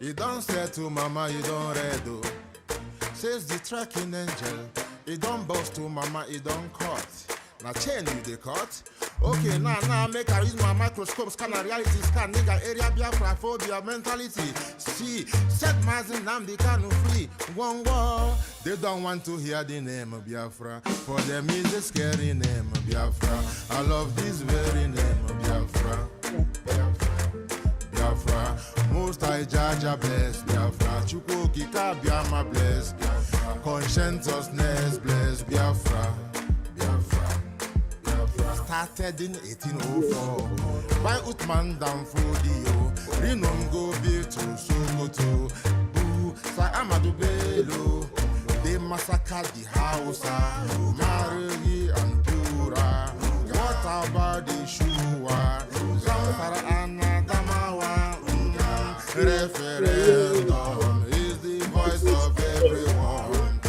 You don't say to mama, you don't read. Says the tracking angel. You don't boast to mama, you don't cut. Now chain you the cut. Okay, now make I use my microscope, scan a reality scan, nigga area Biafra phobia mentality. See, set Mazin Namdi Kanu free. One war. They don't want to hear the name of Biafra. For them is a scary name of Biafra. I love this very name of Biafra. Biafra. Most I judge a bless Biafra. Chuko Kika Biama bless Biafra. Conscientiousness bless Biafra. Biafra. Started in 1804 by Utman down Fodio. Rinom go be to Sokoto. Boo, Sa Amadou Bello. They massacred the house, Mari and Pura. What about the Shua? Zamfara and Adamawa. Referendum is the voice of everyone.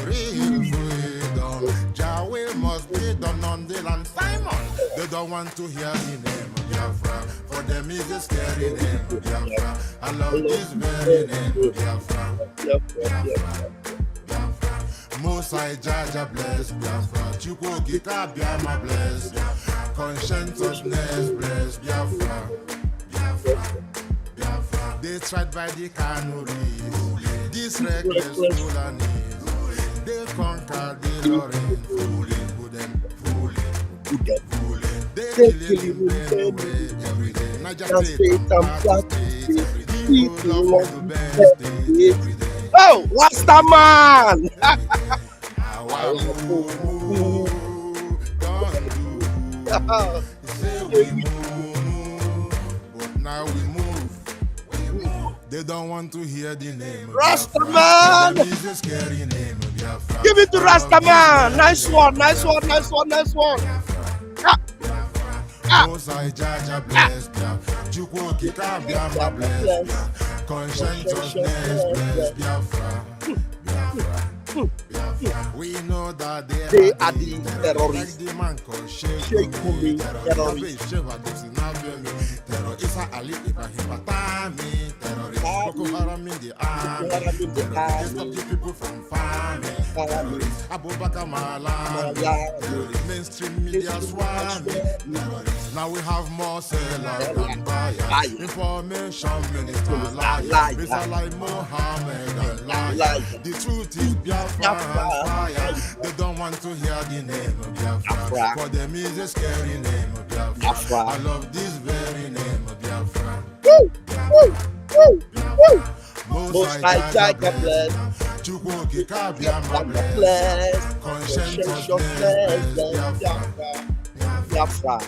Real freedom. Jawe must be done on the land. Simon, they don't want to hear the name of Biafra. For them is a scary name of Biafra. I love this very name of Biafra. Biafra. Mosai Jaja bless Biafra. Chuko Gita Biama bless. Conscientiousness bless Biafra. Biafra. Biafra. They tried by the canories. This reckless Fulanese. They conquered the Lorraine. Fooling, they killing men away every day. Not just state and people love the best state every day. Oh, Rastaman! Say we move, but now we move. They don't want to hear the name of Rastaman! It's a scary name of Biafra. Give it to Rastaman! Nice one, nice one, nice one, nice one. Mosai Jaja bless Biafra. Chukwu Kika Biafra bless. Conscientiousness bless Biafra. Biafra. We know that they are the terrorists. Like the man called Sheikh Kumi. Terrorists. Terrorists are Ali Ibrahim Batami. Terrorists. Boko Haram in the army. Terrorists stop the people from farming. Terrorists. Abu Bakr Malam. Terrorists. Mainstream media swarming. Terrorists. Now we have more sellers than buyers. Information minister liars. Mr. like Mohammed and liars. The truth is Biafra fire. They don't want to hear the name of Biafra. For them is a scary name of Biafra. I love this very name of Biafra. Most I Jaja bless. Chukwu Kika Biama bless. Conscientiousness bless Biafra.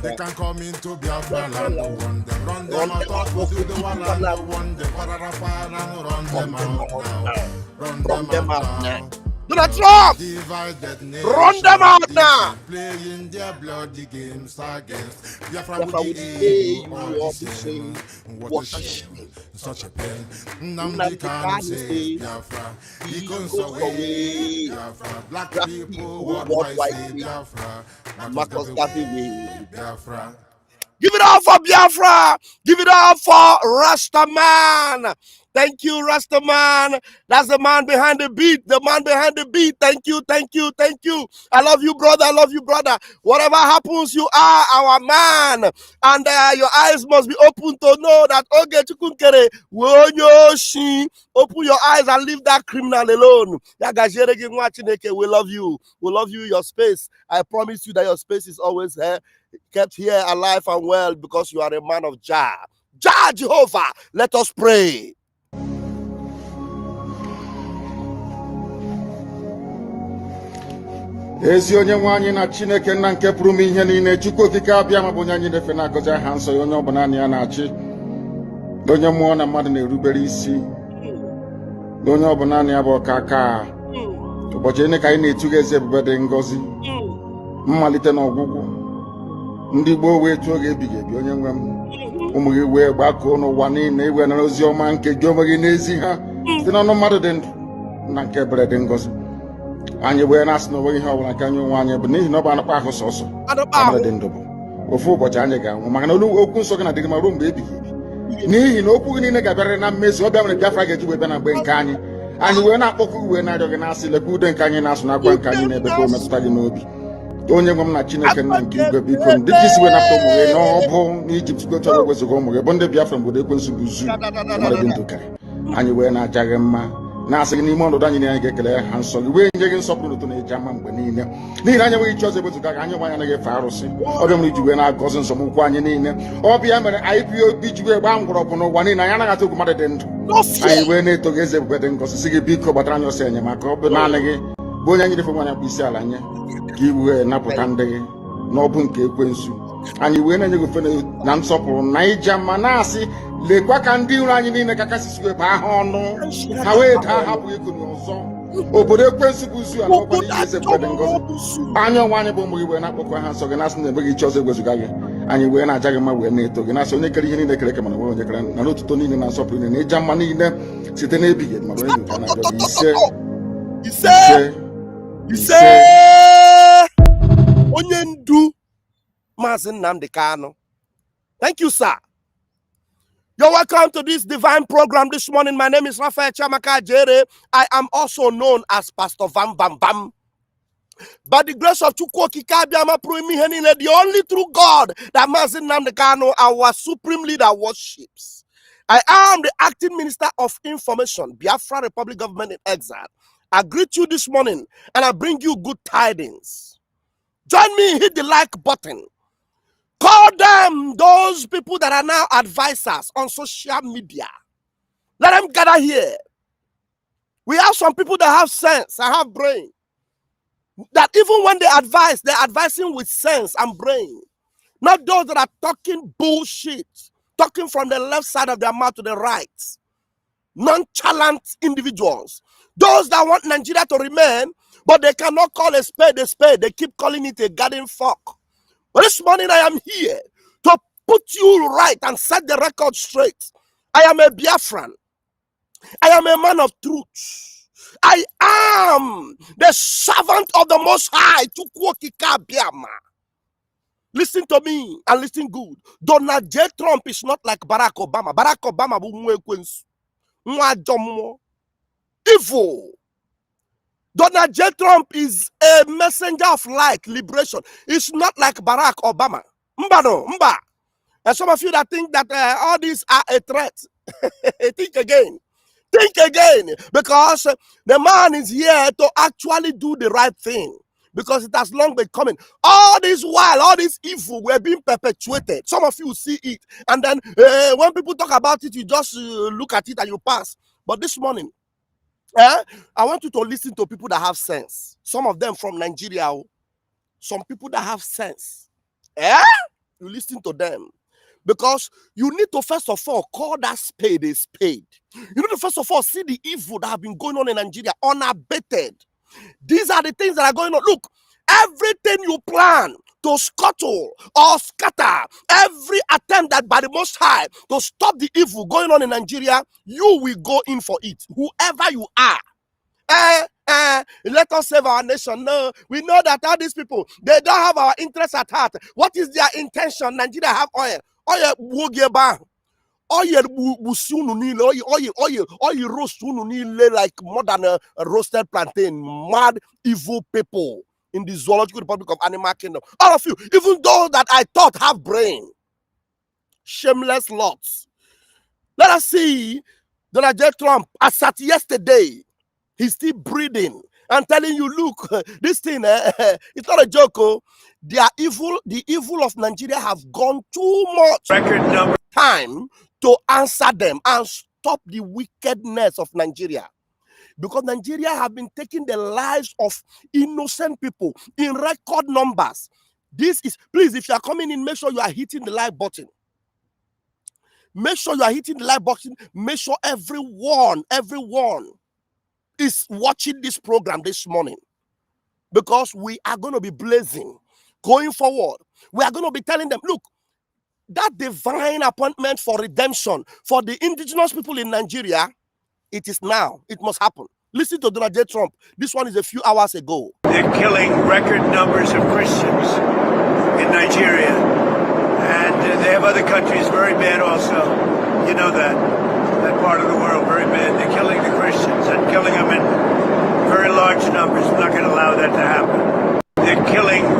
They can come into Biafra land and run them out. Talk to the one land and run them. Run them out now. Run them out now. Donald Trump! Run them out now! Playing their bloody games against Biafra with the what a shame. Such a pain. Namdi can't say Biafra. He goes away. Biafra. Black people, what white say Biafra. Marcus Garvey, Biafra. Give it up for Biafra! Give it up for Rastaman! Thank you, Rastaman. That's the man behind the beat. The man behind the beat. Thank you, thank you, thank you. I love you, brother. I love you, brother. Whatever happens, you are our man. And your eyes must be open to know that, okay, Chukunkere, open your eyes and leave that criminal alone. We love you. We love you, your space. I promise you that your space is always kept here alive and well because you are a man of Jah. Jah Jehovah. Let us pray. Ezi onye nwe anyị na Chineke nna nke pụrụ ime ihe niile Chukwu okike abịa ma bụ onye anyị na-efe na-agọzi aha nsọ ya onye ọbụla ya na-achị onye mmụọ na mmadụ na-erubere isi onye ọbụla ya bụ ọkaka ụbọchị ene ka anyị na-etuga eze ebube dị ngọzi mmalite na ọgwụgwụ ndị gboo wee tụọ oge ebighị ebi onye nwe m ụmụ gị wee gbakọọ n'ụwa niile iwe na ozi ọma nke gị onwe gị n'ezi ha site n'ọnụ mmadụ dị ndụ na nke ebere dị ngọzi anyị wee na-asị na onwe ihe ọbụla nke anyị onwe anyị bụ n'ihi na ọ bụ anụkpa ahụ sọsọ dị ndụ bụ ofu ụbọchị anyị ga-anwụ maka na okwu nsọ gị na-adịgị ma ruo mgbe ebighị ebi n'ihi na okwu gị niile gabịara na mmezu ọbịa mere Biafra ga-eji wee bịa na mgbe nke anyị wee na-akpọkọ uwe na-arịọ gị na-asị lekwa ude nke anyị na-asụ n'akwa nke anyị na-ebe ka o metụta gị n'obi onye nwe m na Chineke nna nke igwe biko dịka isi wee napụta ụmụ gị n'ọbụ n'Ijipt go chọrọ egwezuga ụmụ gị bụ ndị Biafra mgbe ekwensu bụ zu mmadụ dị ndụ karị anyị wee na-aja gị mma na-asị gị n'ime ọnọdụ anyị anyị ga-ekele ha nsọ gị wee nye gị nsọpụrụ ụtọ na-eji ama mgbe niile n'ihi na anyị enweghị iche ọzọ ewezuga gị anyị nwe anyị anaghị efe arụsị ọbịa mere iji wee na-agọzi nsọmụkwụ anyị niile ọbịa mere IPOB ji wee gbaa mgbọrọgwụ n'ụwa niile anyị anaghị atụ egwu mmadụ dị ndụ anyị wee na-eto gị eze ebube dị ngọzi sị gị biko gbatara anyị ọsọ enyemaka ọ bụ naanị gị bụ onye anyị defe nwanyị akpụ isi ala nye ka i wee napụta ndị gị n'ọbụ nke ekwensu anyị wee na-enye gị ofe na nsọpụrụ na ija ma na-asị lekwa ka ndị iro anyị niile ka kasị siwe baa ha ọnụ ha wee daa hapụ ikuni ọzọ obodo ekwensu bụ uzu ala ọkwa n'ihe eze ebube dị ngọzi anya ọnwa anyị bụ ụmụ gị wee na-akpọkọ ha nsọ gị na-asị na enweghị iche ọzọ egwezuga gị anyị wee na-aja gị mma wee na-eto gị na-asị onye kere ihe niile kere eke mana nwe onye kere na n'otuto niile na nsọpụrụ niile na ịja mma niile site n'ebighị ma onye nke na-arịọ gị ise onye ndu Maazị Nnamdi Kanu. Thank you, sir. You're welcome to this divine program this morning. My name is Raphael Chamaka Jere. I am also known as Pastor Vam Bam Bam. By the grace of Chukwoki Kabiama Pruimihenine, the only true God that Maazị Nnamdi Kanu, our supreme leader, worships. I am the acting minister of information, Biafra Republic Government in Exile. I greet you this morning and I bring you good tidings. Join me, hit the like button. Call them those people that are now advisors on social media. Let them gather here. We have some people that have sense and have brain. That even when they advise, they're advising with sense and brain. Not those that are talking bullshit, talking from the left side of their mouth to the right. Nonchalant individuals. Those that want Nigeria to remain, but they cannot call a spade a spade. They keep calling it a garden fork. But this morning I am here to put you right and set the record straight. I am a Biafran. I am a man of truth. I am the servant of the Most High. Listen to me and listen good. Donald J. Trump is not like Barack Obama. Barack Obama evil. Donald J. Trump is a messenger of light, liberation. It's not like Barack Obama. Mba. And some of you that think that all these are a threat, think again. Think again. Because the man is here to actually do the right thing. Because it has long been coming. All this while, all this evil were being perpetuated. Some of you see it. And then when people talk about it, you just look at it and you pass. But this morning, I want you to listen to people that have sense. Some of them from Nigeria. Some people that have sense. You listen to them. Because you need to first of all call that spade a spade. You need to first of all see the evil that have been going on in Nigeria unabated. These are the things that are going on. Look, everything you plan to scuttle or scatter, every attempt that by the Most High to stop the evil going on in Nigeria, you will go in for it. Whoever you are. Let us save our nation. No, we know that all these people, they don't have our interests at heart. What is their intention? Nigeria have oil. Oil roast like more than a roasted plantain. Mad evil people in the Zoological Republic of Animal Kingdom. All of you, even those that I thought have brain. Shameless lots. Let us see Donald J. Trump, as at yesterday, he's still breathing and telling you, look, this thing, it's not a joke. Oh. The evil of Nigeria have gone too much time to answer them and stop the wickedness of Nigeria. Because Nigeria have been taking the lives of innocent people in record numbers. This is, please, if you are coming in, make sure you are hitting the like button. Make sure you are hitting the like button. Make sure everyone is watching this program this morning. Because we are going to be blazing. Going forward, we are going to be telling them, look, that divine appointment for redemption for the indigenous people in Nigeria, it is now. It must happen. Listen to Donald J. Trump. This one is a few hours ago. They're killing record numbers of Christians in Nigeria. And they have other countries very bad also.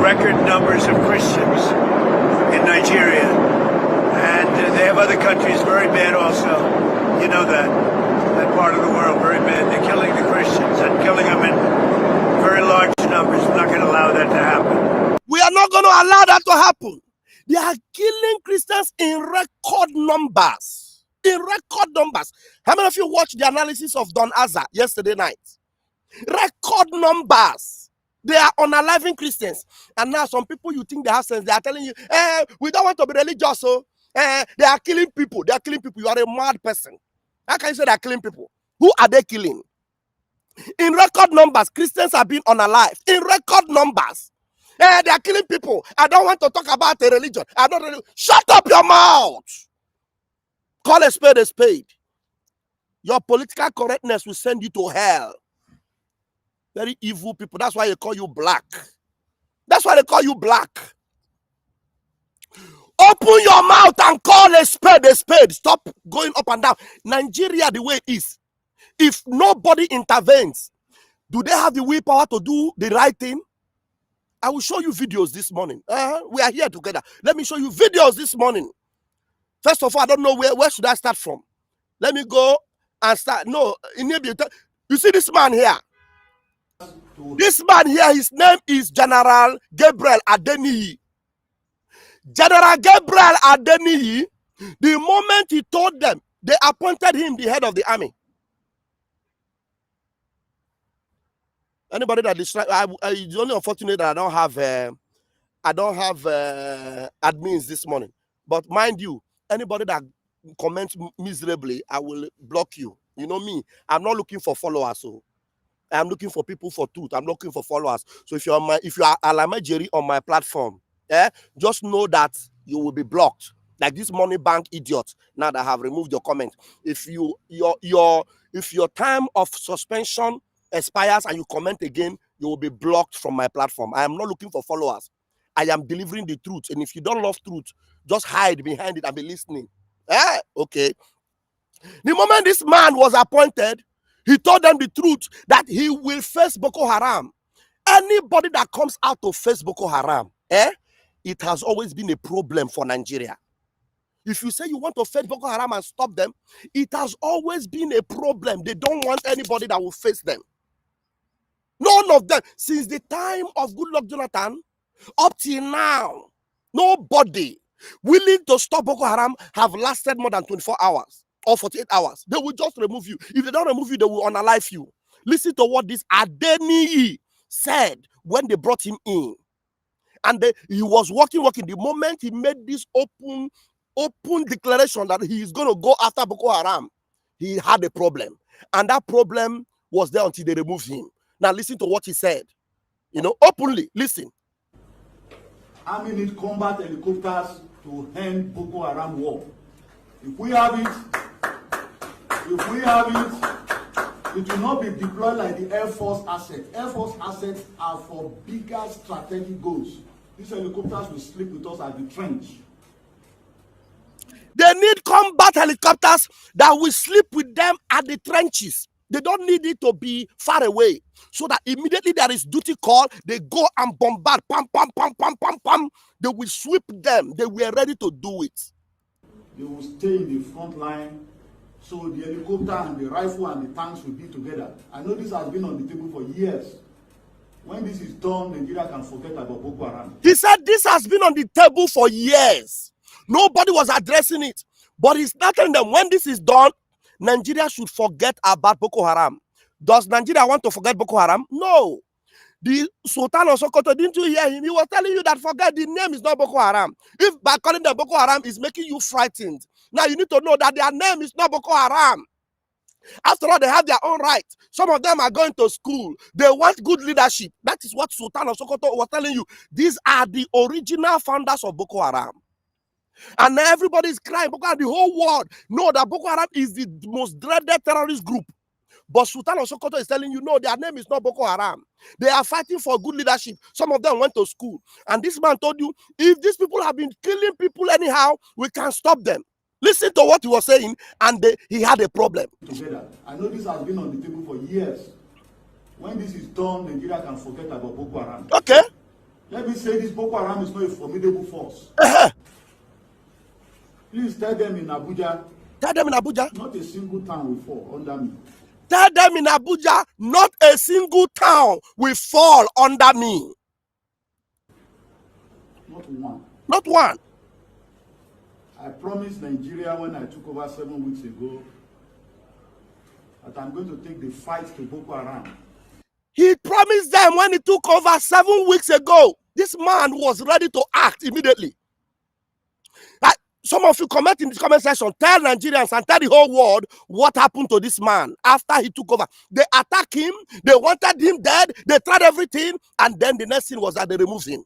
record numbers of Christians in Nigeria. And they have other countries very bad also. You know that. That part of the world, very bad. They're killing the Christians and killing them in very large numbers. We're not going to allow that to happen. We are not going to allow that to happen. They are killing Christians in record numbers. In record numbers. How many of you watched the analysis of Don Azza yesterday night? Record numbers. They are unaliving Christians. And now some people you think they have sense, they are telling you, we don't want to be religious, so they are killing people. They are killing people. You are a mad person. How can you say they are killing people? Who are they killing? In record numbers, Christians are being unalived. In record numbers. They are killing people. I don't want to talk about a religion. I don't really... Shut up your mouth. Call a spade a spade. Your political correctness will send you to hell. Very evil people. That's why they call you black. That's why they call you black. Open your mouth and call a spade a spade. Stop going up and down. Nigeria, the way it is, if nobody intervenes, do they have the willpower to do the right thing? I will show you videos this morning. We are here together. Let me show you videos this morning. First of all, I don't know where should I start from. Let me go and start. No, you see this man here. This man here, his name is General Gabriel Adeniyi. General Gabriel Adeniyi, the moment he told them, they appointed him the head of the army. Anybody that is, it's only unfortunate that I don't have admins this morning. But mind you, anybody that comments miserably, I will block you. You know me, I'm not looking for followers, so I'm looking for people for truth. I'm looking for followers. So if you are Alama Jerry on my platform, just know that you will be blocked. Like this money bank idiot. Now that I have removed your comment, if your time of suspension expires and you comment again, you will be blocked from my platform. I am not looking for followers. I am delivering the truth. And if you don't love truth, just hide behind it and be listening. Okay. The moment this man was appointed, he told them the truth that he will face Boko Haram. Anybody that comes out to face Boko Haram, it has always been a problem for Nigeria. If you say you want to face Boko Haram and stop them, it has always been a problem. They don't want anybody that will face them. None of them. Since the time of Goodluck Jonathan, up till now, nobody willing to stop Boko Haram have lasted more than 24 hours or 48 hours. They will just remove you. If they don't remove you, they will unalive you. Listen to what this Adeniyi said when they brought him in. And he was working. The moment he made this open declaration that he is going to go after Boko Haram, he had a problem. And that problem was there until they removed him. Now listen to what he said. Openly, listen. Army need combat helicopters to end Boko Haram war. If we have it, it will not be deployed like the Air Force assets. Air Force assets are for bigger strategic goals. These helicopters will sleep with us at the trench. They need combat helicopters that will sleep with them at the trenches. They don't need it to be far away. So that immediately there is duty call, they go and bombard. Pam, pam, pam, pam, pam, pam. They will sweep them. They were ready to do it. They will stay in the front line. So the helicopter and the rifle and the tanks will be together. I know this has been on the table for years. When this is done, Nigeria can forget about Boko Haram. He said this has been on the table for years. Nobody was addressing it. But he's not telling them when this is done, Nigeria should forget about Boko Haram. Does Nigeria want to forget Boko Haram? No. The Sultan of Sokoto, didn't you hear him? He was telling you that forget the name is not Boko Haram. If by calling them Boko Haram is making you frightened, now you need to know that their name is not Boko Haram. After all, they have their own rights. Some of them are going to school. They want good leadership. That is what Sultan of Sokoto was telling you. These are the original founders of Boko Haram. And everybody is crying. Boko Haram, the whole world know that Boko Haram is the most dreaded terrorist group. But Sultan of Sokoto is telling you, no, their name is not Boko Haram. They are fighting for good leadership. Some of them went to school. And this man told you, if these people have been killing people anyhow, we can stop them. Listen to what he was saying, and he had a problem. Together. I know this has been on the table for years. When this is done, Nigeria can forget about Boko Haram. Okay. Let me say this, Boko Haram is not a formidable force. Please tell them in Abuja. Tell them in Abuja. Not a single town will fall under me. Tell them in Abuja, not a single town will fall under me. Not one. Not one. I promised Nigeria when I took over 7 weeks ago that I'm going to take the fight to Boko Haram. He promised them when he took over 7 weeks ago. This man was ready to act immediately. Some of you comment in the comment section, tell Nigerians and tell the whole world what happened to this man after he took over. They attacked him, they wanted him dead, they tried everything, and then the next thing was that they removed him.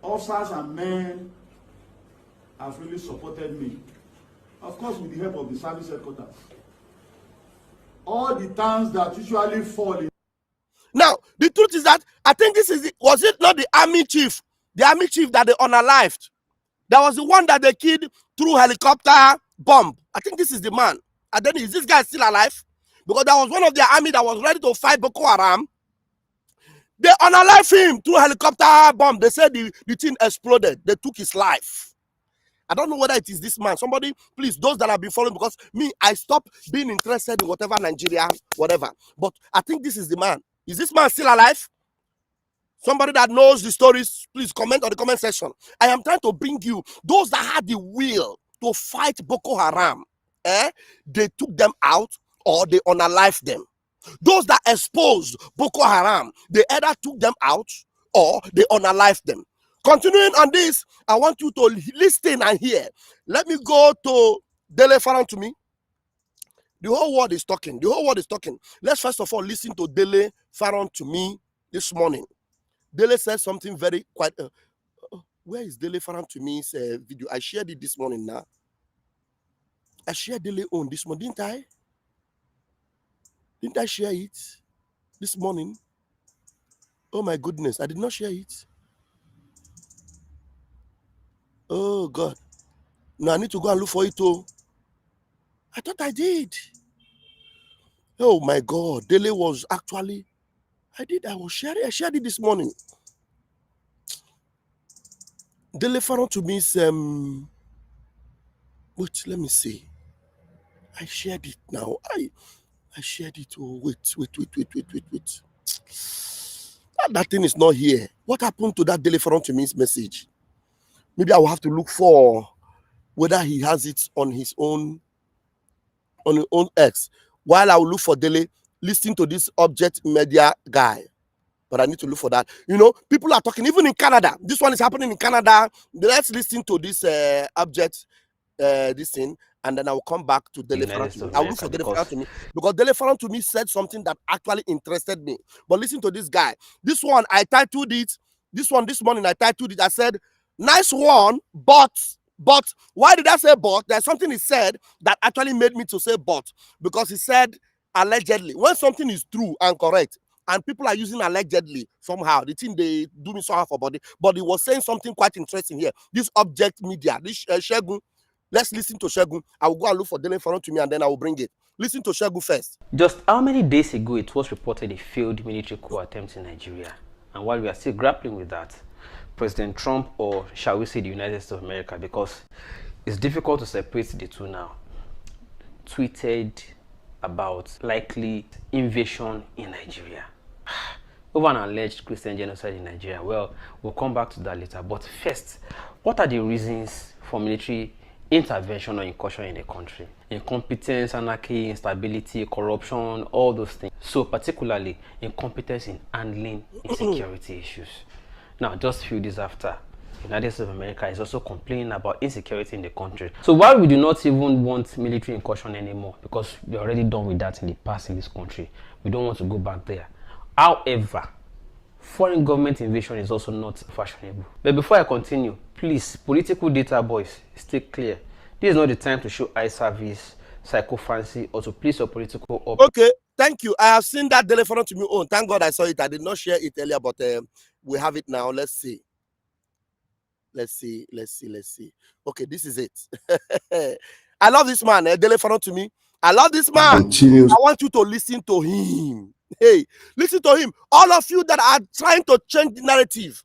Officers and men have really supported me. Of course, with the help of the service headquarters. All the towns that usually fall in. Now, the truth is that I think this is was it not the army chief that they unalived? That was the one that they killed through helicopter bomb. I think this is the man. And then is this guy still alive? Because that was one of their army that was ready to fight Boko Haram. They unalived him through helicopter bomb. They said the thing exploded. They took his life. I don't know whether it is this man. Somebody, please, those that have been following, because me, I stopped being interested in whatever Nigeria, whatever. But I think this is the man. Is this man still alive? Somebody that knows the stories, please comment on the comment section. I am trying to bring you those that had the will to fight Boko Haram. They took them out or they unalived them. Those that exposed Boko Haram, they either took them out or they unalived them. Continuing on this, I want you to listen and hear. Let me go to Dele Farotimi. The whole world is talking. The whole world is talking. Let's first of all listen to Dele Farotimi this morning. Dele said something very quite. Where is Dele Farotimi's video? I shared it this morning now. I shared Dele on this morning, didn't I? Didn't I share it this morning? Oh my goodness, I did not share it. Oh God. No, I need to go and look for it too. I thought I did. Oh my God, Dele was actually, I shared it this morning. Dele Farotimi's wait, let me see. I shared it now. I shared it. Oh, wait. That thing is not here. What happened to that Dele Farotimi's message? Maybe I will have to look for whether he has it on his own X. While I will look for Dele, listen to this object media guy. But I need to look for that. You know, people are talking, even in Canada. This one is happening in Canada. Let's listen to this object, this thing, and then I will come back to Dele Farotimi. I will look for Dele Farotimi because Dele Farotimi said something that actually interested me. But listen to this guy. This one, I titled it. This one, this morning, I titled it. I said, nice one, but why did I say but? There's something he said that actually made me to say but, because he said allegedly. When something is true and correct, and people are using allegedly somehow, the thing they do me somehow for body, but he was saying something quite interesting here. This object media, this Shegun. Let's listen to Shegun. I will go and look for Dele Farotimi and then I will bring it. Listen to Shegun first. Just how many days ago it was reported a failed military coup attempt in Nigeria? And while we are still grappling with that, President Trump, or shall we say the United States of America, because it's difficult to separate the two now, tweeted about likely invasion in Nigeria over an alleged Christian genocide in Nigeria. Well, we'll come back to that later. But first, what are the reasons for military intervention or incursion in a country? Incompetence, anarchy, instability, corruption, all those things. So particularly incompetence in handling insecurity issues. Now, just a few days after, the United States of America is also complaining about insecurity in the country. So while we do not even want military incursion anymore, because we're already done with that in the past in this country, we don't want to go back there. However, foreign government invasion is also not fashionable. But before I continue, please, political data boys, stay clear. This is not the time to show eye service, psychophancy, or to please your political up. Okay, thank you. I have seen that Dele Farotimi own. Thank God I saw it. I did not share it earlier, but we have it now. Let's see. Okay, this is it. I love this man, Dele Farotimi. I love this man. I want you to listen to him. Hey, listen to him. All of you that are trying to change the narrative,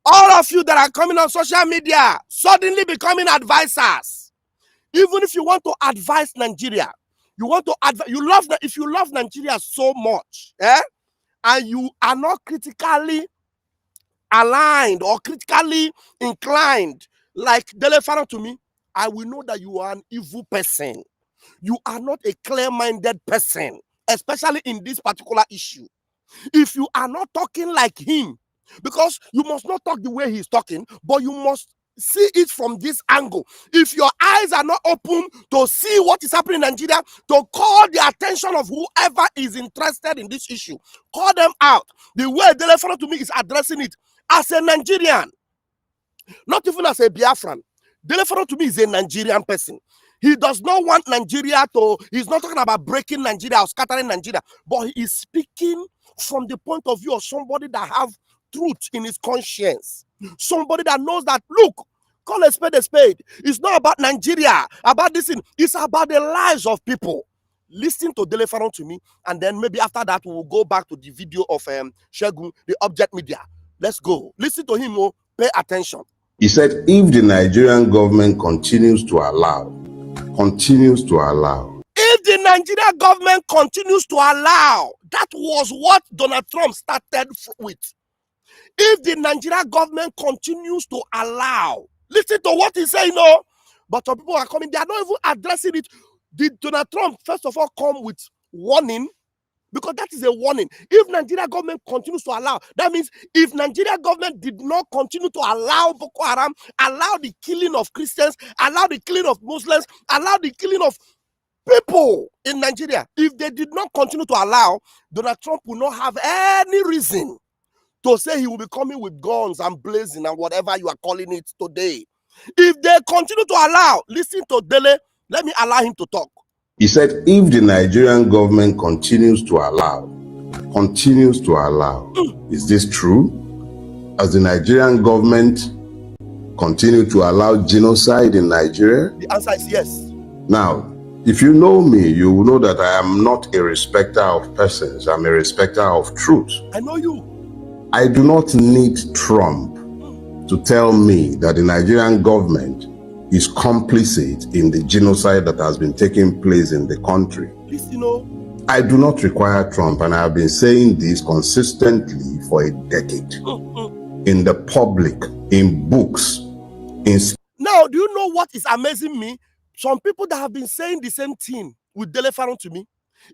all of you that are coming on social media, suddenly becoming advisors. Even if you want to advise Nigeria, you want to advise, if you love Nigeria so much, and you are not critically aligned or critically inclined, like Dele Farotimi, I will know that you are an evil person. You are not a clear-minded person, especially in this particular issue. If you are not talking like him, because you must not talk the way he's talking, but you must see it from this angle. If your eyes are not open to see what is happening in Nigeria, to call the attention of whoever is interested in this issue, call them out. The way Dele Farotimi is addressing it as a Nigerian, not even as a Biafran. Dele Farotimi is a Nigerian person. He does not want Nigeria to, he's not talking about breaking Nigeria or scattering Nigeria, but he is speaking from the point of view of somebody that have truth in his conscience. Somebody that knows that, look, call a spade a spade. It's not about Nigeria, about this thing. It's about the lives of people. Listen to Dele Farotimi, and then maybe after that, we will go back to the video of Shegun, the object media. Let's go. Listen to him, pay attention. He said, if the Nigerian government continues to allow, if the Nigerian government continues to allow, that was what Donald Trump started with. If the Nigerian government continues to allow, listen to what he's saying, no. But some people are coming, they are not even addressing it. Did Donald Trump, first of all, come with warning? Because that is a warning. If Nigeria government continues to allow, that means if Nigeria government did not continue to allow Boko Haram, allow the killing of Christians, allow the killing of Muslims, allow the killing of people in Nigeria, if they did not continue to allow, Donald Trump will not have any reason to say he will be coming with guns and blazing and whatever you are calling it today. If they continue to allow, listen to Dele, let me allow him to talk. He said, if the Nigerian government continues to allow, is this true? Has the Nigerian government continued to allow genocide in Nigeria? The answer is yes. Now, if you know me, you will know that I am not a respecter of persons. I'm a respecter of truth. I know you. I do not need Trump to tell me that the Nigerian government is complicit in the genocide that has been taking place in the country. Please, you know, I do not require Trump, and I have been saying this consistently for a decade. In the public, in books, in... Now, do you know what is amazing me? Some people that have been saying the same thing with Dele Farotimi,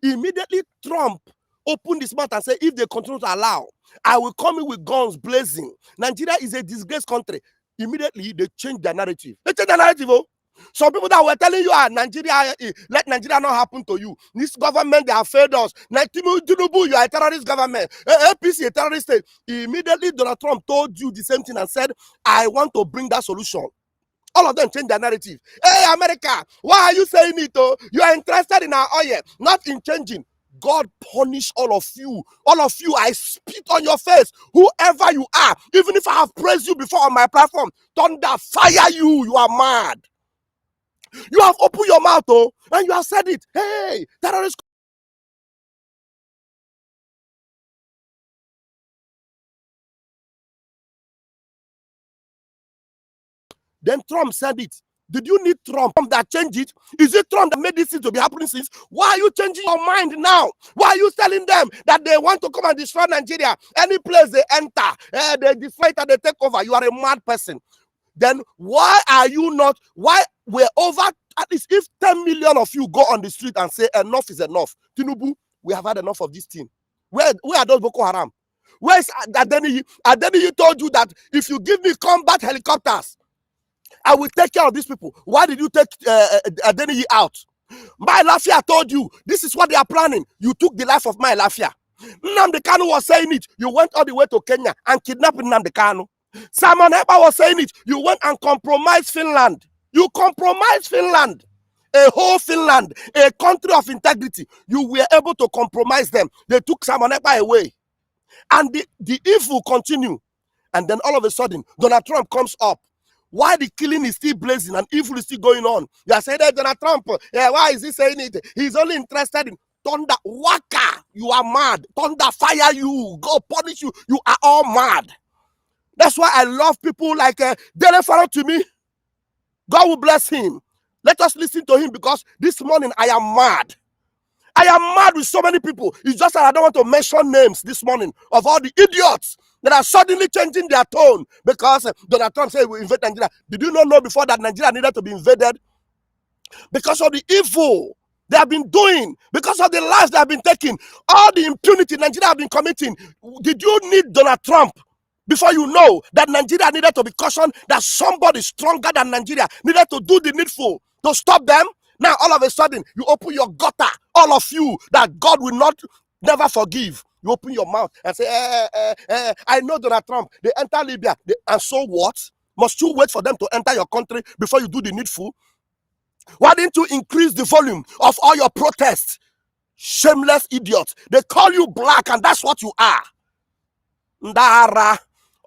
immediately Trump opened his mouth and said, if they continue to allow, I will come in with guns blazing. Nigeria is a disgraced country. Immediately, they changed their narrative. They changed their narrative, oh. Some people that were telling you, Nigeria, let Nigeria not happen to you. This government, they have failed us. Tinubu, you are a terrorist government. APC, a terrorist state. Immediately, Donald Trump told you the same thing and said, I want to bring that solution. All of them changed their narrative. Hey, America, why are you saying it, oh? You are interested in our oil, not in changing. God punish all of you. All of you, I spit on your face. Whoever you are, even if I have praised you before on my platform, thunder, fire you. You are mad. You have opened your mouth, oh, and you have said it. Hey, terrorists. Then Trump said it. Did you need Trump that changed it? Is it Trump that made this thing to be happening since? Why are you changing your mind now? Why are you telling them that they want to come and destroy Nigeria? Any place they enter, they destroy it and they take over. You are a mad person. Then why are you not? Why we're over? At least if 10 million of you go on the street and say enough is enough, Tinubu, we have had enough of this thing. Where are those Boko Haram? Where's Adeniyi? Adeniyi told you that if you give me combat helicopters, I will take care of these people. Why did you take Adeniyi out? My Lafia told you this is what they are planning. You took the life of my Lafia. Nnamdi Kanu was saying it. You went all the way to Kenya and kidnapped Nnamdi Kanu. Simon Ekpa was saying it. You went and compromised Finland. You compromised Finland. A whole Finland, a country of integrity. You were able to compromise them. They took Simon Ekpa away. And the evil continue. And then all of a sudden, Donald Trump comes up. Why the killing is still blazing and evil is still going on? You are saying that Donald Trump, why is he saying it? He's only interested in... Thunder, waka, you are mad. Thunder, fire you, go punish you. You are all mad. That's why I love people like Dele Farotimi. God will bless him. Let us listen to him, because this morning I am mad. I am mad with so many people. It's just that I don't want to mention names this morning of all the idiots that are suddenly changing their tone because Donald Trump said we invade Nigeria. Did you not know before that Nigeria needed to be invaded? Because of the evil they have been doing, because of the lives they have been taking, all the impunity Nigeria have been committing. Did you need Donald Trump before you know that Nigeria needed to be cautioned, that somebody stronger than Nigeria needed to do the needful to stop them? Now, all of a sudden, you open your gutter, all of you, that God will never forgive. You open your mouth and say, I know Donald Trump. They enter Libya. And so what? Must you wait for them to enter your country before you do the needful? Why didn't you increase the volume of all your protests? Shameless idiots. They call you black, and that's what you are. Ndara.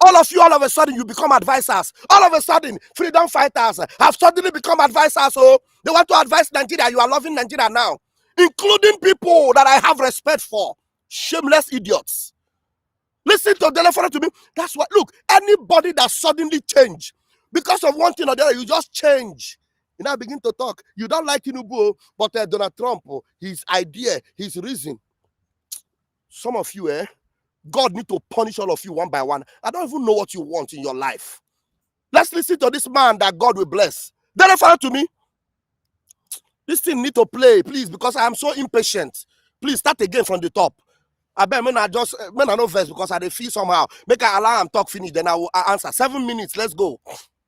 All of you, all of a sudden, you become advisors. All of a sudden, freedom fighters have suddenly become advisors. So they want to advise Nigeria. You are loving Nigeria now, including people that I have respect for. Shameless idiots. Listen to Dele Farotimi. That's what. Look, anybody that suddenly change because of one thing or the other, you just change. You now begin to talk. You don't like Tinubu, but Donald Trump, his idea, his reason. Some of you, God need to punish all of you one by one. I don't even know what you want in your life. Let's listen to this man that God will bless. Dele Farotimi. This thing need to play, please, because I am so impatient. Please start again from the top. I bet when I no verse because I feel somehow. Make I allow him talk finish, then I will answer. 7 minutes, let's go.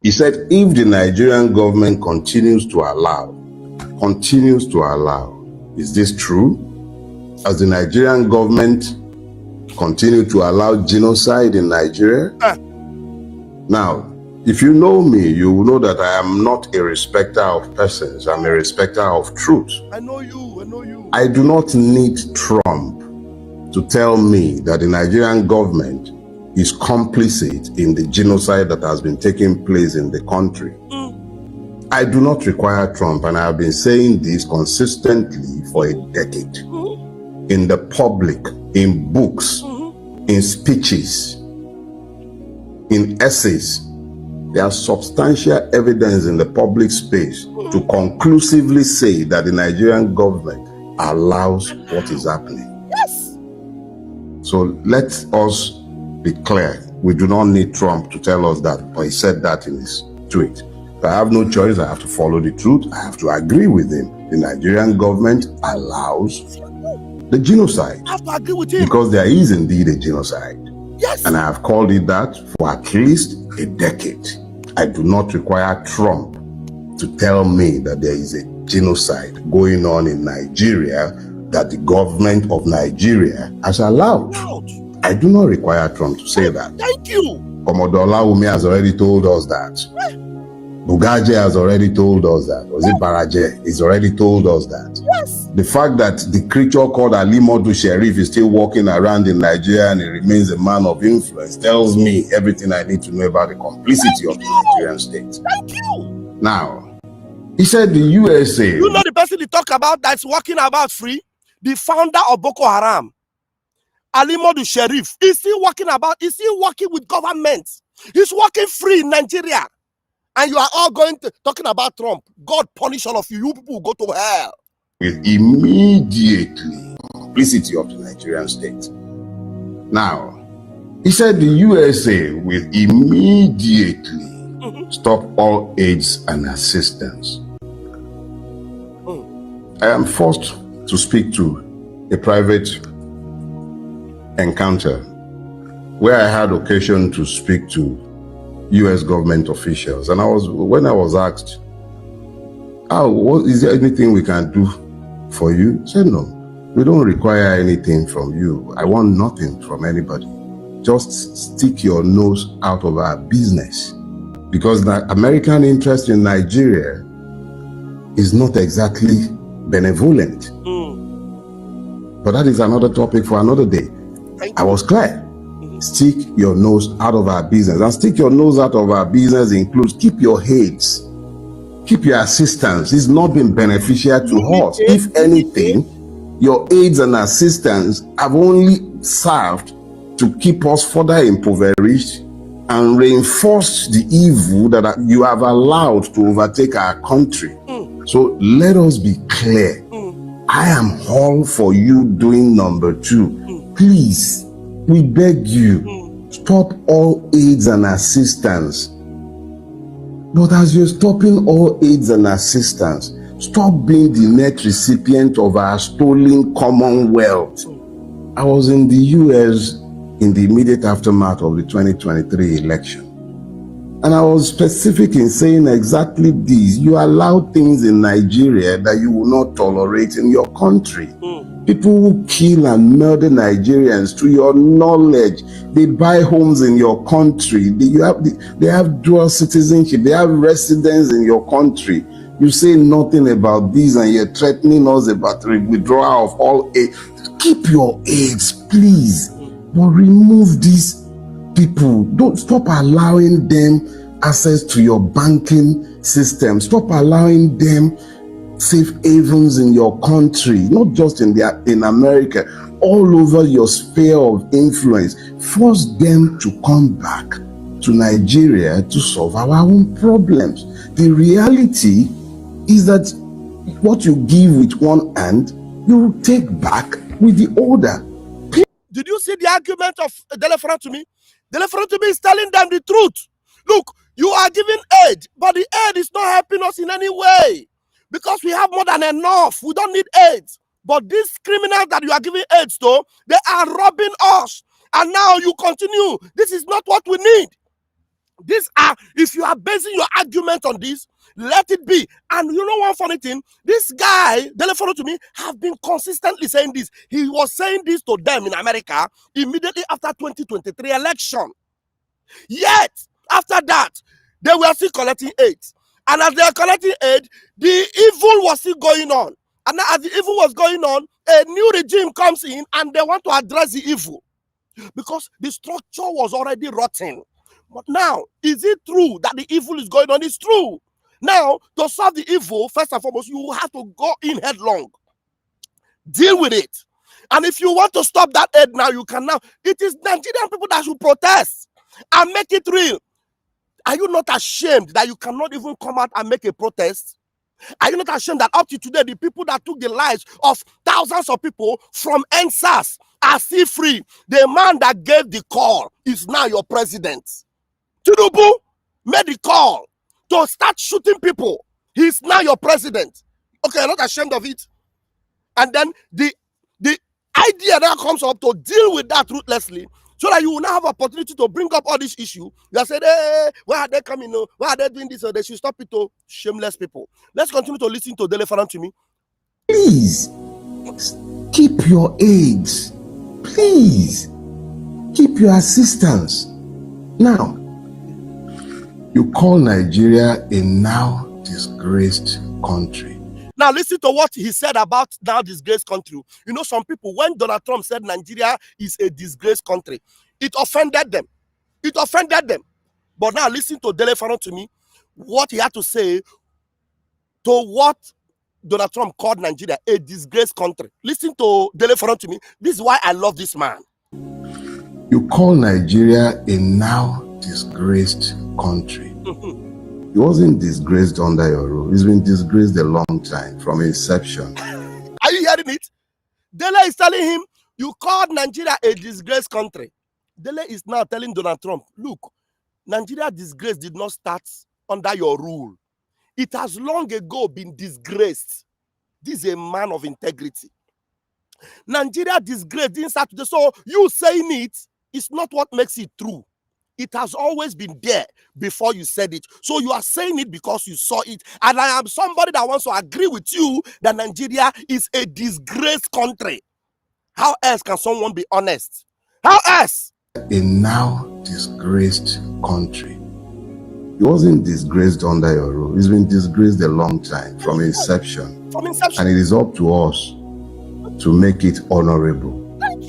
He said, if the Nigerian government continues to allow, is this true? As the Nigerian government continue to allow genocide in Nigeria? Now, if you know me, you will know that I am not a respecter of persons. I'm a respecter of truth. I know you. I do not need Trump to tell me that the Nigerian government is complicit in the genocide that has been taking place in the country. I do not require Trump, and I have been saying this consistently for a decade. In the public, in books, in speeches, in essays, there is substantial evidence in the public space to conclusively say that the Nigerian government allows what is happening. Yes. So let us be clear. We do not need Trump to tell us that, but he said that in his tweet. I have no choice. I have to follow the truth. I have to agree with him. The Nigerian government allows the genocide. I have to agree with him. Because there is indeed a genocide. Yes. And I have called it that for at least a decade. I do not require Trump to tell me that there is a genocide going on in Nigeria that the government of Nigeria has allowed. I do not require Trump to say that. Thank you. Commodore Lawumi has already told us that. Bugaje has already told us that. Was it Baraje? He's already told us that. Yes. The fact that the creature called Ali Modu Sheriff is still walking around in Nigeria and he remains a man of influence tells me everything I need to know about the complicity of the Nigerian state. Thank you. Now, he said the USA. You know the person he talk about that's walking about free? The founder of Boko Haram, Ali Modu Sheriff. Is he walking about? Is he working with government? He's working free in Nigeria. And you are all talking about Trump. God punish all of you. You people go to hell. With immediately complicity of the Nigerian state. Now, he said the USA will immediately stop all aids and assistance. I am forced to speak to a private encounter where I had occasion to speak to U.S. government officials, and when I was asked, is there anything we can do for you? I said, no, we don't require anything from you. I want nothing from anybody. Just stick your nose out of our business, because the American interest in Nigeria is not exactly benevolent. But that is another topic for another day. I was clear. Stick your nose out of our business. And stick your nose out of our business includes keep your heads, keep your assistance. It's not been beneficial to us. If anything, Your aids and assistance have only served to keep us further impoverished and reinforce the evil that you have allowed to overtake our country. So let us be clear. I am all for you doing number 2. Please, we beg you, stop all aids and assistance. But as you're stopping all aids and assistance, stop being the net recipient of our stolen commonwealth. I was in the US in the immediate aftermath of the 2023 election. And I was specific in saying exactly this. You allow things in Nigeria that you will not tolerate in your country. People who kill and murder Nigerians, to your knowledge, they buy homes in your country. They have dual citizenship. They have residence in your country. You say nothing about this and you're threatening us about the withdrawal of all aid. Keep your aids, please. But remove these people. Don't stop allowing them access to your banking system. Stop allowing them safe havens in your country, not just in America, all over your sphere of influence. Force them to come back to Nigeria to solve our own problems. The reality is that what you give with one hand, you will take back with the other. Did you see the argument of Dele Farotimi? Dele Farotimi is telling them the truth. Look, you are giving aid, but the aid is not helping us in any way. Because we have more than enough. We don't need aid. But these criminals that you are giving aid to, they are robbing us. And now you continue. This is not what we need. If you are basing your argument on this, let it be. And you know one funny thing? This guy, Dele Farotimi, have been consistently saying this. He was saying this to them in America immediately after 2023 election. Yet, after that, they were still collecting aid. And as they are collecting aid, the evil was still going on. And as the evil was going on, a new regime comes in and they want to address the evil. Because the structure was already rotten. But now, is it true that the evil is going on? It's true. Now, to solve the evil, first and foremost, you have to go in headlong. Deal with it. And if you want to stop that aid now, you can now. It is Nigerian people that should protest and make it real. Are you not ashamed that you cannot even come out and make a protest? Are you not ashamed that up to today, the people that took the lives of thousands of people from NSAS are still free? The man that gave the call is now your president. Tinubu made the call to start shooting people. He's now your president. Okay, you're not ashamed of it. And then the idea that comes up to deal with that ruthlessly, so that you will now have opportunity to bring up all this issue. You have said, hey, why are they coming? Why are they doing this? Or they should stop it to shameless people. Let's continue to listen to Dele Farotimi. Please, keep your aids. Please, keep your assistance. Now, you call Nigeria a now disgraced country. Now listen to what he said about now disgraced country. You know, some people, when Donald Trump said Nigeria is a disgraced country, it offended them. It offended them. But now listen to Dele Farotimi, what he had to say to what Donald Trump called Nigeria a disgraced country. Listen to Dele Farotimi. This is why I love this man. You call Nigeria a now disgraced country. He wasn't disgraced under your rule. He's been disgraced a long time, from inception. Are you hearing it? Dele is telling him, you called Nigeria a disgraced country. Dele is now telling Donald Trump, look, Nigeria disgrace did not start under your rule. It has long ago been disgraced. This is a man of integrity. Nigeria disgrace didn't start today. So you saying it is not what makes it true. It has always been there before you said it. So you are saying it because you saw it. And I am somebody that wants to agree with you that Nigeria is a disgraced country. How else can someone be honest? How else? A now disgraced country. He wasn't disgraced under your rule. He's been disgraced a long time, from inception. From inception. And it is up to us to make it honorable.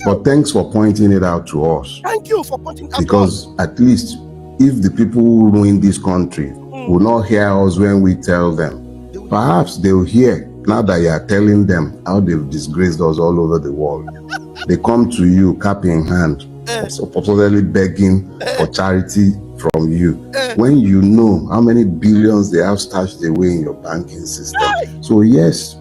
But thanks for pointing it out to us. Thank you for pointing it out because to us. At least if the people who ruin this country will not hear us when we tell them, perhaps they will hear Now that you are telling them how they've disgraced us all over the world, they come to you cap in hand, supposedly begging for charity from you, when you know how many billions they have stashed away in your banking system. So yes,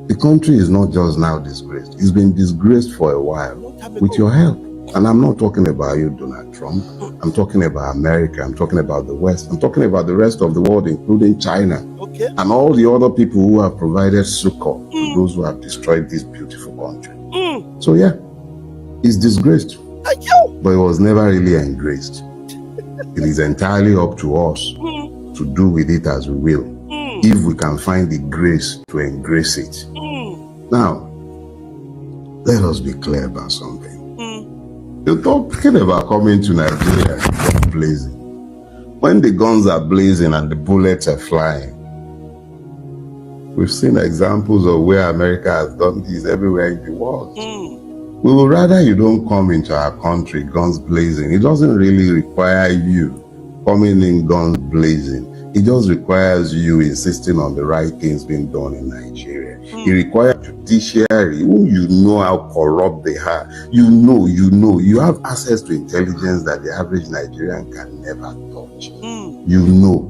the country is not just now disgraced. It's been disgraced for a while with your help. And I'm not talking about you, Donald Trump. I'm talking about America. I'm talking about the West. I'm talking about the rest of the world, including China. And all the other people who have provided succor to those who have destroyed this beautiful country. So yeah, it's disgraced. Thank you. But it was never really engraced. It is entirely up to us to do with it as we will, if we can find the grace to engrace it. Now, let us be clear about something. You're talking about coming to Nigeria and blazing. When the guns are blazing and the bullets are flying, we've seen examples of where America has done this everywhere in the world. We would rather you don't come into our country guns blazing. It doesn't really require you coming in guns blazing. It just requires you insisting on the right things being done in Nigeria. It requires judiciary, who you know how corrupt they are. You have access to intelligence that the average Nigerian can never touch. You know.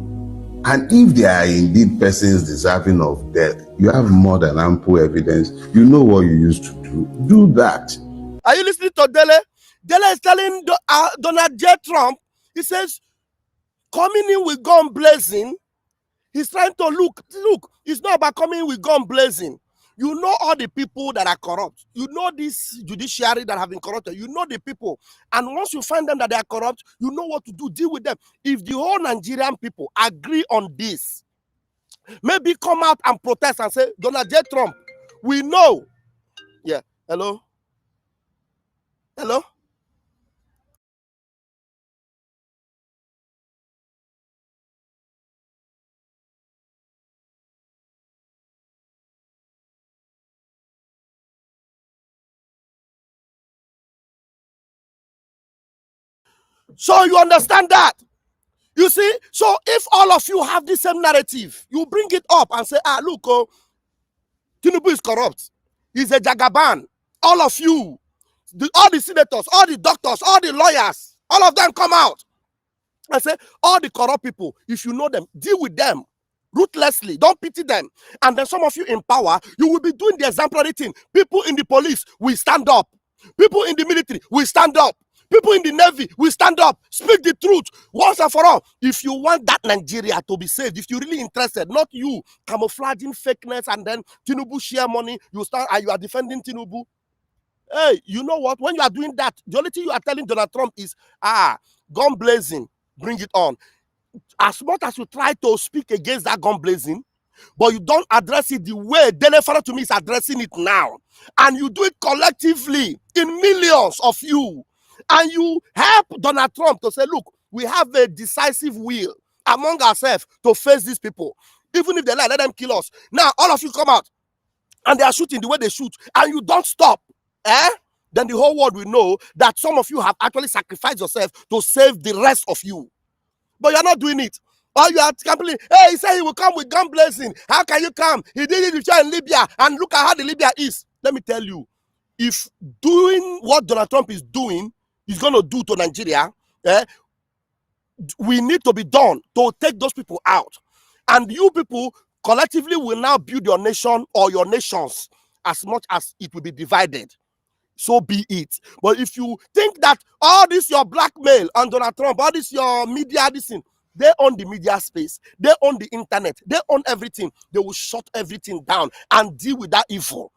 And if they are indeed persons deserving of death, you have more than ample evidence. You know what you used to do. Do that. Are you listening to Dele? Dele is telling Donald J. Trump, he says, coming in with gun blazing, he's trying to look, it's not about coming in with gun blazing. You know all the people that are corrupt. You know this judiciary that have been corrupted. You know the people. And once you find them that they are corrupt, you know what to do. Deal with them. If the whole Nigerian people agree on this, maybe come out and protest and say, Donald J. Trump, we know. Yeah. Hello? Hello? So you understand that? You see? So if all of you have the same narrative, you bring it up and say, look, Tinubu is corrupt. He's a Jagaban. All of you, all the senators, all the doctors, all the lawyers, all of them come out and say, all the corrupt people, if you know them, deal with them ruthlessly. Don't pity them. And then some of you in power, you will be doing the exemplary thing. People in the police will stand up. People in the military will stand up. People in the Navy will stand up, speak the truth once and for all. If you want that Nigeria to be saved, if you're really interested, not you camouflaging fakeness and then Tinubu share money, you are defending Tinubu. Hey, you know what? When you are doing that, the only thing you are telling Donald Trump is, gun blazing, bring it on. As much as you try to speak against that gun blazing, but you don't address it the way Dele Farotimi is addressing it now, and you do it collectively in millions of you, and you help Donald Trump to say, look, we have a decisive will among ourselves to face these people. Even if they lie, let them kill us. Now, all of you come out, and they are shooting the way they shoot, and you don't stop. Then the whole world will know that some of you have actually sacrificed yourself to save the rest of you. But you're not doing it. Or you are complaining, hey, he said he will come with gun blazing. How can you come? He did it in Libya, and look at how the Libya is. Let me tell you, if doing what Donald Trump is doing is going to do to Nigeria, we need to be done to take those people out. And you people collectively will now build your nation or your nations as much as it will be divided. So be it. But if you think that all this your blackmail on Donald Trump, all this your media, this thing, they own the media space, they own the internet, they own everything. They will shut everything down and deal with that evil.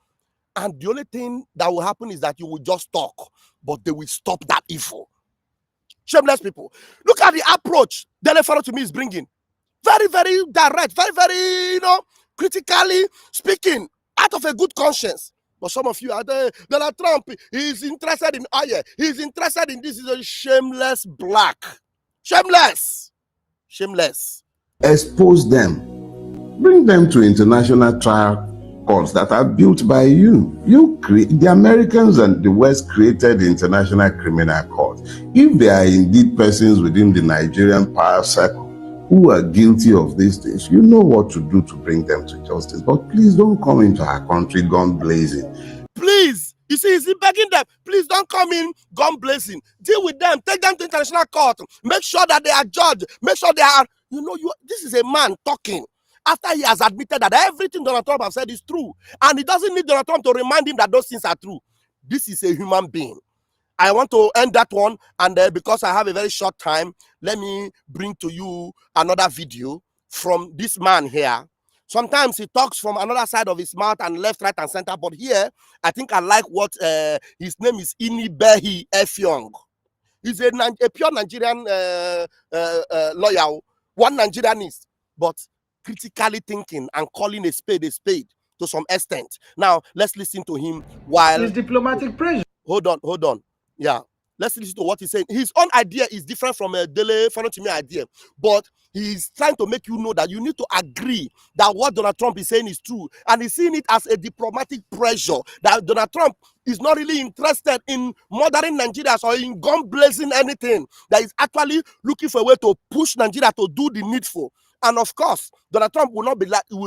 And the only thing that will happen is that you will just talk, but they will stop that evil. Shameless people. Look at the approach Dele Farotimi is bringing. Very, very direct, very, very, critically speaking, out of a good conscience. But some of you are there. Donald Trump is interested in oil. He's interested in this. He's a shameless black. Shameless. Shameless. Expose them. Bring them to international trial courts that are built by you. The Americans and the West created the International Criminal Court. If they are indeed persons within the Nigerian power circle who are guilty of these things, you know what to do to bring them to justice. But please don't come into our country gun blazing. Please, you see, he's begging them, please don't come in gun blazing. Deal with them, take them to international court, make sure that they are judged, make sure they are, this is a man talking after he has admitted that everything Donald Trump has said is true. And he doesn't need Donald Trump to remind him that those things are true. This is a human being. I want to end that one, and because I have a very short time, let me bring to you another video from this man here. Sometimes he talks from another side of his mouth and left, right, and center, but here, I think I like what his name is Inibehi Efyong. He's a pure Nigerian lawyer, one Nigerianist, but critically thinking and calling a spade to some extent. Now, let's listen to him while... His diplomatic pressure. Hold on. Yeah, let's listen to what he's saying. His own idea is different from a Dele Farotimi idea, but he's trying to make you know that you need to agree that what Donald Trump is saying is true, and he's seeing it as a diplomatic pressure that Donald Trump is not really interested in murdering Nigerians or in gun blazing anything. That is actually looking for a way to push Nigeria to do the needful. And of course, Donald Trump will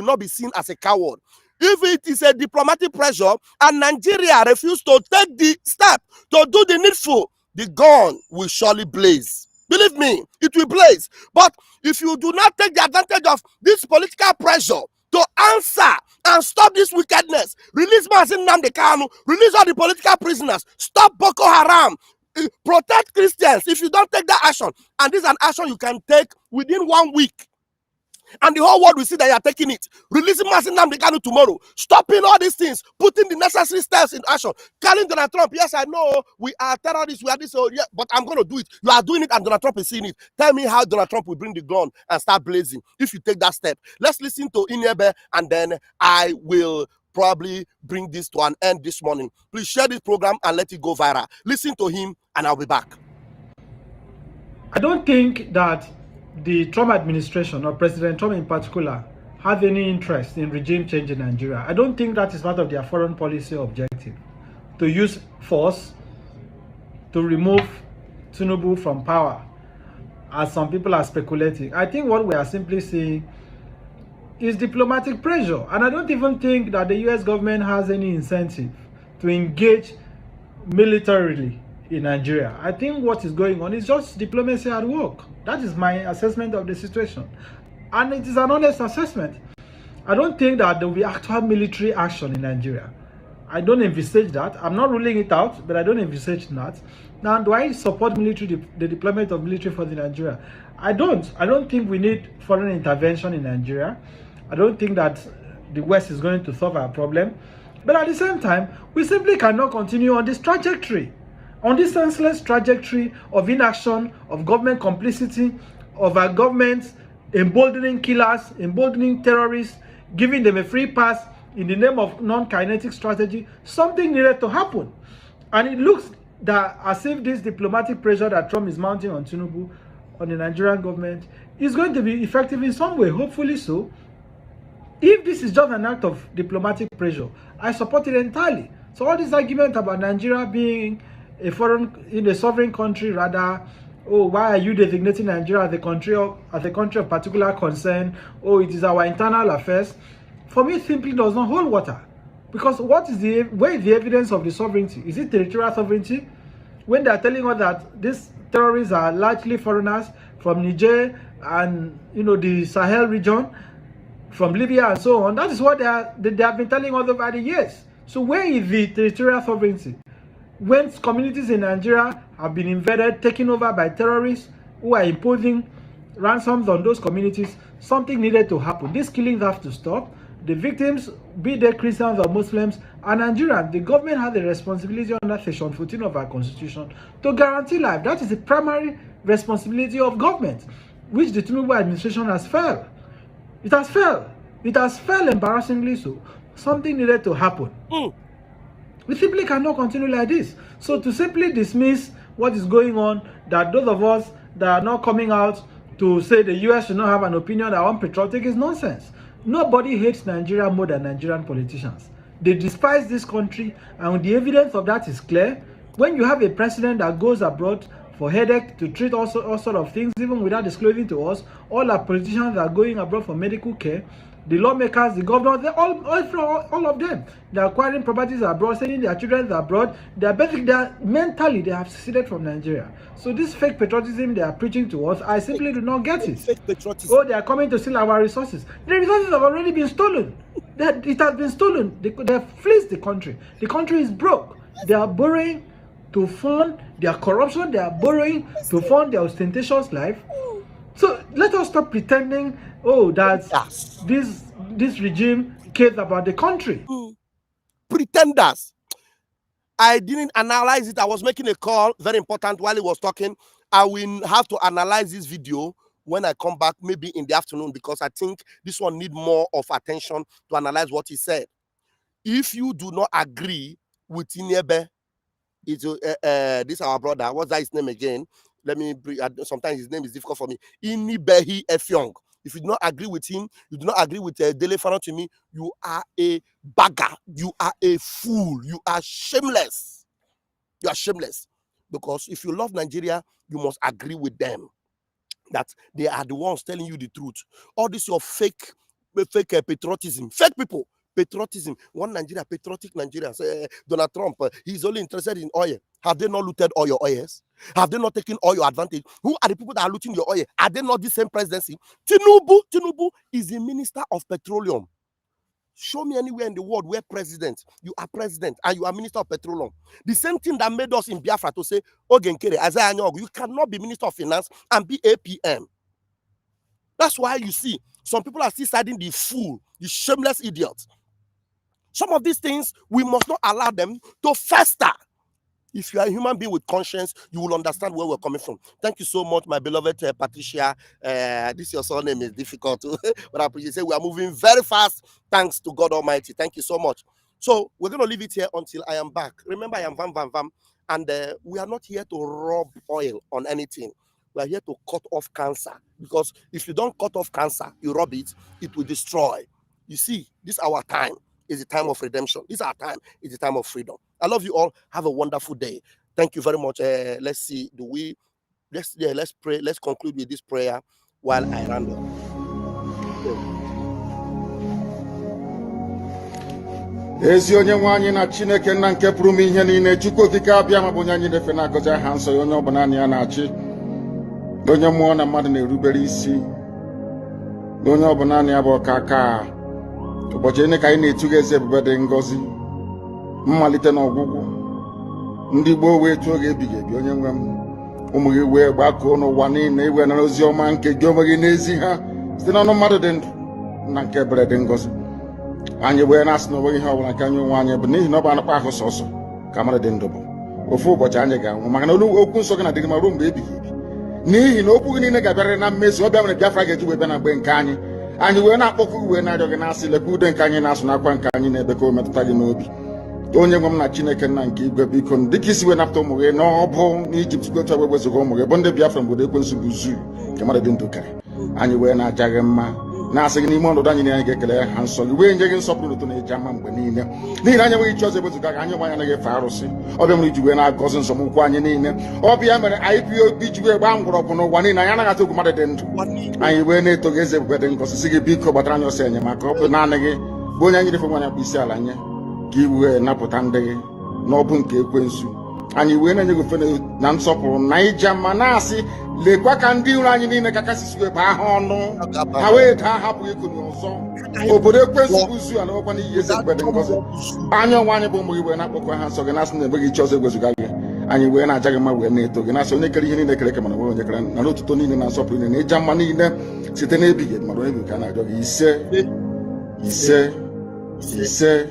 not be seen as a coward. If it is a diplomatic pressure and Nigeria refuses to take the step to do the needful, the gun will surely blaze. Believe me, it will blaze. But if you do not take the advantage of this political pressure to answer and stop this wickedness, release Mazin Nnamdi Kanu, release all the political prisoners, stop Boko Haram, protect Christians, if you don't take that action, and this is an action you can take within 1 week, and the whole world will see that you are taking it. Releasing Mazin Nnamdi Kanu tomorrow. Stopping all these things. Putting the necessary steps in action. Calling Donald Trump. Yes, I know we are terrorists. We are this. Yeah, but I'm going to do it. You are doing it and Donald Trump is seeing it. Tell me how Donald Trump will bring the gun and start blazing if you take that step. Let's listen to Inebe and then I will probably bring this to an end this morning. Please share this program and let it go viral. Listen to him and I'll be back. I don't think that the Trump administration, or President Trump in particular, have any interest in regime change in Nigeria. I don't think that is part of their foreign policy objective, to use force to remove Tinubu from power, as some people are speculating. I think what we are simply seeing is diplomatic pressure, and I don't even think that the US government has any incentive to engage militarily in Nigeria. I think what is going on is just diplomacy at work. That is my assessment of the situation, and it is an honest assessment. I don't think that there will be actual military action in Nigeria. I don't envisage that. I'm not ruling it out, but I don't envisage that. Now, do I support the deployment of military for the Nigeria? I don't. I don't think we need foreign intervention in Nigeria. I don't think that the West is going to solve our problem. But at the same time, we simply cannot continue on this trajectory, on this senseless trajectory of inaction, of government complicity, of our government emboldening killers, emboldening terrorists, giving them a free pass in the name of non-kinetic strategy. Something needed to happen. And it looks that as if this diplomatic pressure that Trump is mounting on Tinubu, on the Nigerian government, is going to be effective in some way, hopefully so. If this is just an act of diplomatic pressure, I support it entirely. So all this argument about Nigeria being a sovereign country, rather, oh, why are you designating Nigeria as a country of particular concern? Oh, it is our internal affairs. For me, it simply does not hold water. Because where is the evidence of the sovereignty? Is it territorial sovereignty? When they are telling us that these terrorists are largely foreigners from Niger and the Sahel region, from Libya and so on, that is what they have been telling us over the years. So where is the territorial sovereignty? When communities in Nigeria have been invaded, taken over by terrorists who are imposing ransoms on those communities, something needed to happen. These killings have to stop. The victims, be they Christians or Muslims, are Nigerians. The government has a responsibility under Section 14 of our Constitution to guarantee life. That is the primary responsibility of government, which the Tinubu administration has failed. It has failed. It has failed embarrassingly so. Something needed to happen. We simply cannot continue like this. So to simply dismiss what is going on, that those of us that are not coming out to say the US should not have an opinion that are unpatriotic, is nonsense. Nobody hates Nigeria more than Nigerian politicians. They despise this country, and the evidence of that is clear. When you have a president that goes abroad, for headache, to treat all sort of things, even without disclosing to us. All our politicians are going abroad for medical care. The lawmakers, the governors, all of them. They're acquiring properties abroad, sending their children abroad. Mentally, they have seceded from Nigeria. So this fake patriotism they are preaching to us, I simply do not get it. Fake patriotism. Oh, they are coming to steal our resources. The resources have already been stolen. It has been stolen. They fleeced the country. The country is broke. They are borrowing to fund their corruption. They are borrowing to fund their ostentatious life. So let us stop pretending, oh, that this regime cares about the country. Pretenders. I didn't analyze it. I was making a call, very important, while he was talking. I will have to analyze this video when I come back, maybe in the afternoon, because I think this one needs more of attention to analyze what he said. If you do not agree with Inebe, this our brother, what's that his name again? Let me bring, sometimes his name is difficult for me. Inibehi Efyong. If you do not agree with him, you do not agree with Dele Farotimi, you are a bagger. You are a fool. You are shameless. You are shameless. Because if you love Nigeria, you must agree with them that they are the ones telling you the truth. All this your fake patriotism. Fake people. Patriotism. One Nigeria, patriotic Nigerians. Donald Trump, he's only interested in oil. Have they not looted all your oils? Have they not taken all your advantage? Who are the people that are looting your oil? Are they not the same presidency? Tinubu is the minister of petroleum. Show me anywhere in the world where you are president and you are minister of petroleum. The same thing that made us in Biafra to say, Ogenkere, Isaiah Nyog, you cannot be minister of finance and be APM. That's why you see some people are still siding the fool, the shameless idiots. Some of these things, we must not allow them to fester. If you are a human being with conscience, you will understand where we're coming from. Thank you so much, my beloved Patricia. This your surname is difficult, but I appreciate it. We are moving very fast, thanks to God Almighty. Thank you so much. So we're going to leave it here until I am back. Remember, I am Vam, and we are not here to rub oil on anything. We are here to cut off cancer, because if you don't cut off cancer, you rub it, it will destroy. You see, this is our time. It's the time of redemption. This is our time. It's the time of freedom. I love you all. Have a wonderful day. Thank you very much. Let's see. Let's pray. Let's conclude with this prayer while I run on. Ezi onye nwe anyị na Chineke nna nke pụrụ m ihe niile, Chukwu okike abịa ma bụ onye anyị na-efe na-agọzi aha nsọ ya, onye ọbụla anyị ya na-achị, onye mmụọ na mmadụ na-erubere isi, onye ọbụla anyị ya bụ ọkaka. Ụbọchị ene ka anyị na-etuga eze ebube dị ngọzi, mmalite na ọgwụgwụ, ndị gboo wee tụọ oge ebighị ebi. Onye nwe m, ụmụ gị wee gbakọọ n'ụwa niile iwe na ozi ọma nke gị onwe gị n'ezi ha site n'ọnụ mmadụ dị ndụ na nke ebere dị ngọzi. Anyị wee na-asị na onweghị ihe ọbụla nke anyị onwe anyị bụ n'ihi na ọ bụ anụkpa ahụ sọsọ ka mmadụ dị ndụ bụ. Ofu ụbọchị anyị ga-anwụ, maka na okwu nsọ gị na-adịghị ma ruo mgbe ebighị ebi. N'ihi na okwu gị niile ga-abịarịrị na mmezu. Ọ bịa mere Biafra ga-eji wee bịa na mgbe nke anyị. Anyị wee na-akpọkwu gị wee na-arịọ gị na-asị, lekwa ude nke anyị na-asụ n'akwa nke anyị na-ebe ka o metụta gị n'obi. Onye nwe m na Chineke nna nke igwe, biko dịka isi wee napụta ụmụ gị n'ọbụ n'Ijipt, gotu wee wezuga ụmụ gị bụ ndị Biafra mgbe ekwensu bụ zuru nke mmadụ dị ndụ kere. Anyị wee na-aja gị mma, na-asị gị n'ime ọnọdụ anyị na anyị ga-ekele ha nsọ gị, wee nye gị nsọpụrụ n'ụtọ na-eji ama mgbe niile. N'ihi na anyị enweghị chi ọzọ ewezuga gị, anyị nwe anyị anaghị efe arụsị. Ọbịa mere iji wee na-agọzi nsọmụkwụ anyị niile. Ọbịa mere IPOB ji wee gbaa mgbọrọgwụ n'ụwa niile. Anyị anaghị atụ egwu mmadụ dị ndụ. Anyị wee na-eto gị eze ebube dị ngọzi, sị gị biko gbatara anyị ọsọ enyemaka. Ọ bụ naanị gị bụ onye anyị refe nwanyị akpụ isi ala nye, ka i wee napụta ndị gị n'ọbụ nke ekwensu. Anyị wee na-enye gị ofe na nsọpụrụ na ija mma, na-asị lekwa ka ndị iro anyị niile ka kasị wee baa ha ọnụ, ha wee daa hapụghị ikonu ọzọ. Obodo ekwensu bụ zu ala ọkwa n'ihi eze ebube dị ngọzi. Anya ọnwa anyị bụ ụmụ gị wee na-akpọkwa ha nsọ gị, na-asị na enweghị chi ọzọ ewezuga gị. Anyị wee na-aja gị mma wee na-eto gị, na-asị onye kere ihe niile kere eke mana onye kere na n'otuto niile na nsọpụrụ niile na ịja mma niile site n'ebighị ebi, mara onye bụ ka a na-arịọ gị ise.